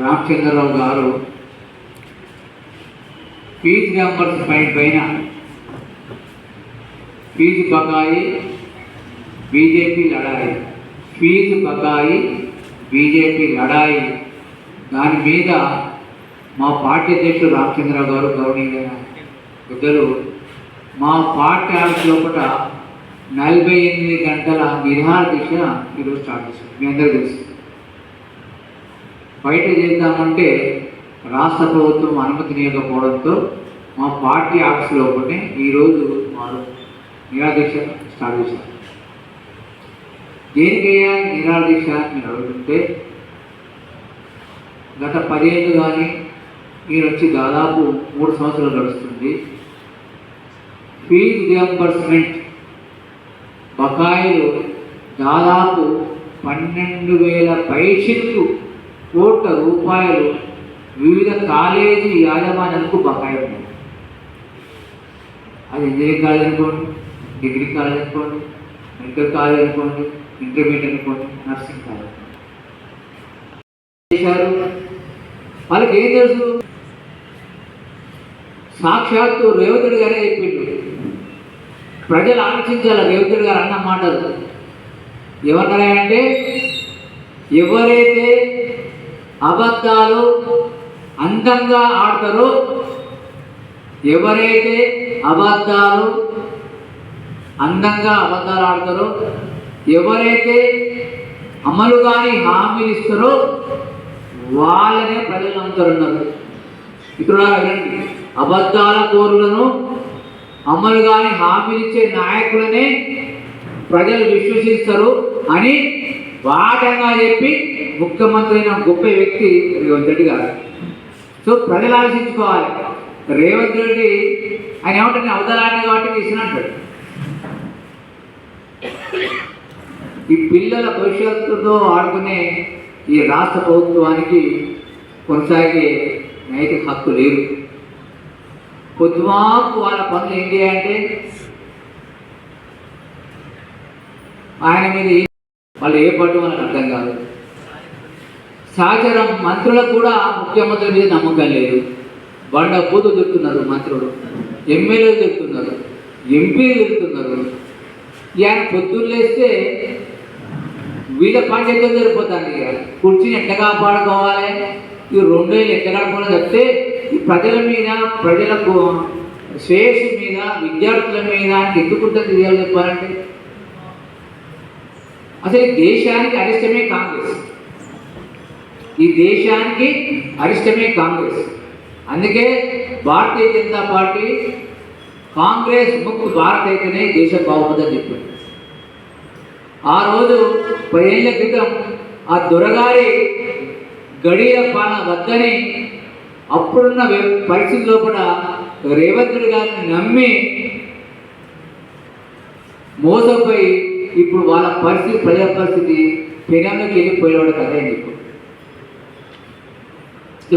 రామచంద్రరావు గారు fee reimbursement పైన fee బకాయి బీజేపీ లడాయి, ఫీజు బకాయి బీజేపీ లడాయి దాని మీద మా పార్టీ అధ్యక్షుడు రామచంద్రరావు గారు గౌరవనీయులైన పెద్దలు మా పార్టీ ఆఫీస్ లోపల 48 గంటల నిరాహార దీక్ష ఈరోజు స్టార్ట్ చేశారు. మీ అందరూ తెలుసు. బయట చేద్దామంటే రాష్ట్ర ప్రభుత్వం అనుమతినియకపోవడంతో మా పార్టీ ఆఫీస్ లోపలనే ఈరోజు వారు నిరాహార దీక్ష స్టార్ట్ చేశారు. దేనికయ్యా నిరాహార దీక్ష మీరు అడుగుతుంటే, గత 10 ఏళ్ళు కానీ మీరు వచ్చి దాదాపు 3 సంవత్సరాలు గడుస్తుంది. ఫీజు రియంబర్స్మెంట్ బకాయిలు దాదాపు 12,000 పైచిలకు కోట్ల రూపాయలు వివిధ కాలేజీ యాజమాన్యాలకు బకాయి ఉన్నాయి. అది ఇంజనీరింగ్ కాలేజ్ అనుకోండి, డిగ్రీ కాలేజ్ అనుకోండి, మెడికల్ కాలేజ్ అనుకోండి, ఇంటర్మీడియట్ అనుకోండి, నర్సింగ్ కాలేజ్ చేశారు. వాళ్ళకి ఏం తెలుసు? సాక్షాత్తు రేవంత్ గారే చెప్పిండు. ప్రజలు ఆలోచించాలి. రేవంత్ గారు అన్న మాటలు ఏమన్నారంటే, ఎవరైతే అబద్ధాలు అందంగా ఆడతారో, ఎవరైతే అబద్ధాలు ఆడతారో, ఎవరైతే అమలు కాని హామీలు ఇస్తారో వాళ్ళనే ప్రజలు నమ్ముతారన్నారు. ఇతరులారా వినండి, అబద్ధాల కోరులను అమలు కాని హామీలు ఇచ్చే నాయకులనే ప్రజలు విశ్వసిస్తారు అని వాటంగా చెప్పి ముఖ్యమంత్రి అయిన గొప్ప వ్యక్తి రేవంత్ రెడ్డి గారు. సో ప్రజలు ఆలోచించుకోవాలి. రేవంత్ రెడ్డి ఆయన ఏమంటే అవతలాంటి కాబట్టి తీసినట్టాడు. ఈ పిల్లల భవిష్యత్తుతో ఆడుకునే ఈ రాష్ట్ర ప్రభుత్వానికి కొనసాగే నైతిక హక్కు లేదు. పొద్దుమాకు వాళ్ళ పనులు ఏంటి అంటే, ఆయన మీద వాళ్ళు ఏ పట్టు మనకు అర్థం కాదు. సహచరం మంత్రులకు కూడా ముఖ్యమంత్రి మీద నమ్మకం లేదు. బండ పూతు తిరుగుతున్నారు మంత్రులు, ఎమ్మెల్యేలు తిరుగుతున్నారు, ఎంపీలు తిరుగుతున్నారు. ఆయన పొద్దున్న లేస్తే వీళ్ళ పంచాయతీలు సరిపోతాను. ఇక కుర్చీని ఎట్లా కాపాడుకోవాలి, ఈ 2 ఏళ్ళు ఎట్లా గడపాలో చెప్తే ఈ ప్రజల మీద, ప్రజలకు శ్రేయస్సు మీద, విద్యార్థుల మీద ఎందుకుంటే తెలియాలి చెప్పాలంటే, అసలు ఈ దేశానికి అరిష్టమే కాంగ్రెస్. ఈ దేశానికి అరిష్టమే కాంగ్రెస్. అందుకే భారతీయ జనతా పార్టీ కాంగ్రెస్ ముక్త భారత్ అయితేనే దేశం బాగుంటుందని చెప్పారు. ఆ రోజు 10 ఏళ్ల క్రితం ఆ దొరగారి గడియ పాలన వద్దని అప్పుడున్న పరిస్థితుల్లో కూడా రేవంత్ రెడ్డి గారిని నమ్మి మోసపోయి ఇప్పుడు వాళ్ళ పరిస్థితి, ప్రజల పరిస్థితి పెనంలోకి వెళ్ళిపోయేవాడు కదే. ఇప్పుడు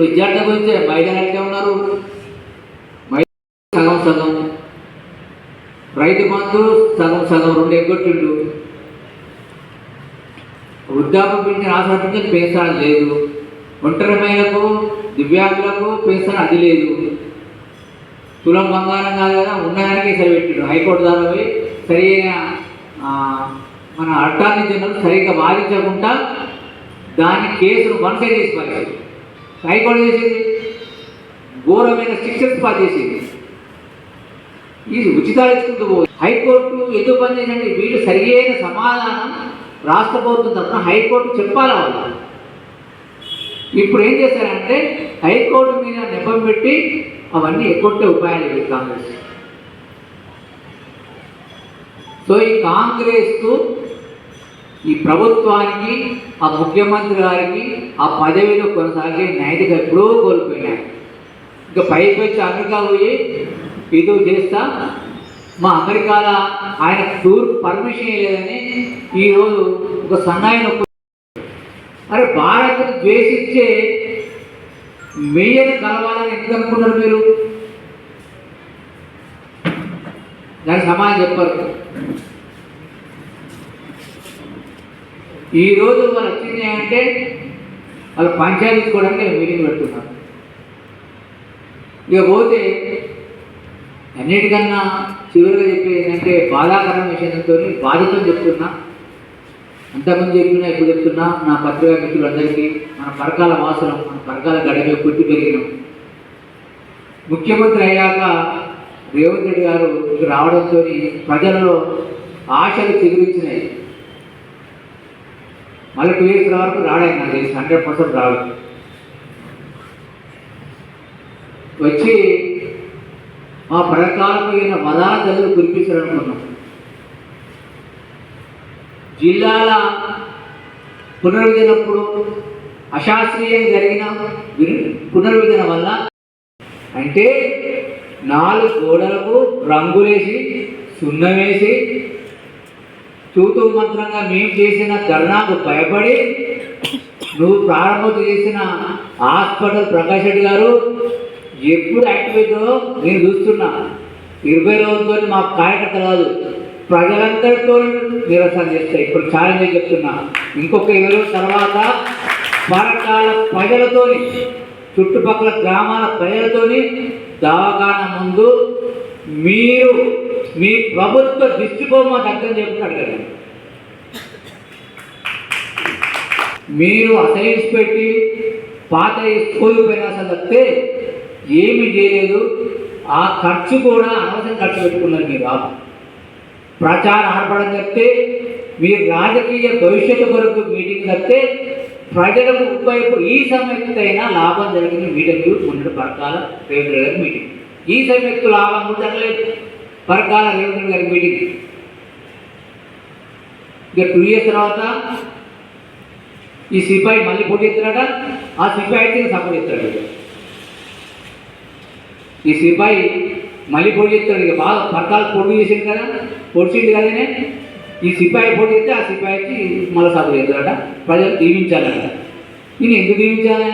విద్యార్థుల గురించి మహిళలు ఎట్లా ఉన్నారు? సగం సగం, రైతు బంధు సగం సగం 2 ఎగ్గొట్టిండు. వృద్ధాప్య పింఛన్ ఆసరా పెన్షన్ లేదు. ఒంటరి మహిళలకు, దివ్యాంగులకు పెన్షన్ అది లేదు. తులం బంగారం కాదు కదా, ఉన్నదానికి సరి పెట్టిండు. హైకోర్టు ద్వారా పోయి సరైన మన అటార్నీ జనరల్ సరిగ్గా వాదించకుండా దాని కేసును 1 సైడ్ చేసి పారేసింది. హైకోర్టు చేసింది ఘోరమైన శిక్షలు పాస్ చేసింది. ఇది ఉచితాలు ఇచ్చుకుంటూ పోయి హైకోర్టు ఎందుకు పని చేసిందంటే, వీళ్ళు సరియైన సమాధానం రాష్ట్ర ప్రభుత్వం తరఫున హైకోర్టు చెప్పాలి వాళ్ళు. ఇప్పుడు ఏం చేశారంటే హైకోర్టు మీద నెపం పెట్టి అవన్నీ ఎక్కొట్టే ఉపాయాలు ఇవి కాంగ్రెస్. సో ఈ కాంగ్రెస్కు, ఈ ప్రభుత్వానికి, ఆ ముఖ్యమంత్రి గారికి ఆ పదవిలో కొనసాగే నైతిక ఎప్పుడూ కోల్పోయినాయి. ఇంకా పైకి వచ్చి అమెరికా పోయి ఇది చేస్తా, మా అమెరికాలో ఆయన టూర్ పర్మిషన్ లేదని ఈరోజు ఒక సన్నాయి నొక్కు. అరే భారత్ను ద్వేషించే మేయర్ కలవాలని ఎందుకు అనుకున్నారు మీరు? దానికి సమాధానం చెప్పరు. ఈరోజు వాళ్ళు వచ్చింది అంటే వాళ్ళు పంచాయతీ తీసుకోవడానికి మీటింగ్ పెడుతున్నారు. ఇక పోతే అన్నిటికన్నా చివరిగా చెప్పేది ఏంటంటే బాధాకరమైన విషయంతో బాధతో చెప్తున్నా, అంతకుముందు చెప్పినా ఇప్పుడు చెప్తున్నా, నా పత్రికా మిత్రులందరికీ, మన పరకాల వాసులం, మన పరకాల గడిపే పుట్టి పెరిగినాం. ముఖ్యమంత్రి అయ్యాక రేవంత్ రెడ్డి గారు ఇక్కడ రావడంతో ప్రజలలో ఆశలు చిగురించినాయి. మళ్ళీ 2 years వరకు రాడాయి, నాకు తెలిసి 100% రాడు. వచ్చి మా పరకాలకు అయిన మదాల తల్లులు కురిపించాలనుకున్నాం. జిల్లాల పునర్విధనప్పుడు అశాస్త్రీయంగా జరిగిన పునర్విధన వల్ల అంటే 4 గోడలకు రంగులేసి సున్నమేసి తూతూ మంత్రంగా మేము చేసిన ధర్నాకు భయపడి నువ్వు ప్రారంభం చేసిన హాస్పిటల్ ప్రకాష్ రెడ్డి గారు ఎప్పుడు యాక్టివేటో నేను చూస్తున్నా. 20 రోజులతో మా కార్యకర్త కాదు ప్రజలందరితో నిరసన చేస్తాయి. ఇప్పుడు ఛాలెంజ్ చెప్తున్నా, ఇంకొక 20 రోజుల తర్వాత పరకాల ప్రజలతోని, చుట్టుపక్కల గ్రామాల ప్రజలతోని దవాఖాన ముందు మీరు మీ ప్రభుత్వ దిష్టిబొమ్మ దగ్గర చెప్తున్నాడు కదా, మీరు అసైన్స్ పెట్టి పాత స్కూల్ పోయినా తప్పితే ఏమీ చేయలేదు. ఆ ఖర్చు కూడా అనవసరం ఖర్చు పెట్టుకున్నారు. మీరు ప్రచారం ఆడపడం చెప్తే మీరు రాజకీయ భవిష్యత్తు కొరకు మీటింగ్ తప్పితే ప్రజలకు ఉపయోగ ఈ సమయత్తైనా లాభం జరిగిన మీటింగ్లు ఉండడం పరకాల రేవంత్ రెడ్డి గారి మీటింగ్. ఈ సమయత్తు లాభం కూడా జరగలేదు పరకాల రేవంత్ రెడ్డి గారి మీటింగ్. ఇక 2 years తర్వాత ఈ సిపాయి మళ్ళీ పోటీ ఎత్తాడట. ఆ సిపాయి అయితే సపోర్ట్ ఎత్తాడు. ఈ సిపాయి మళ్ళీ పోటీ చేస్తాడు. ఇక బాగా పరకాలు పోటీ చేసింది కదా, పొడిచింది కదనే. ఈ సిపాయి పోటీ చేస్తే ఆ సిపాయికి మళ్ళీ సపోర్ట్ చేస్తాడట. ప్రజలు దీవించాలట. నేను ఎందుకు దీవించాలి?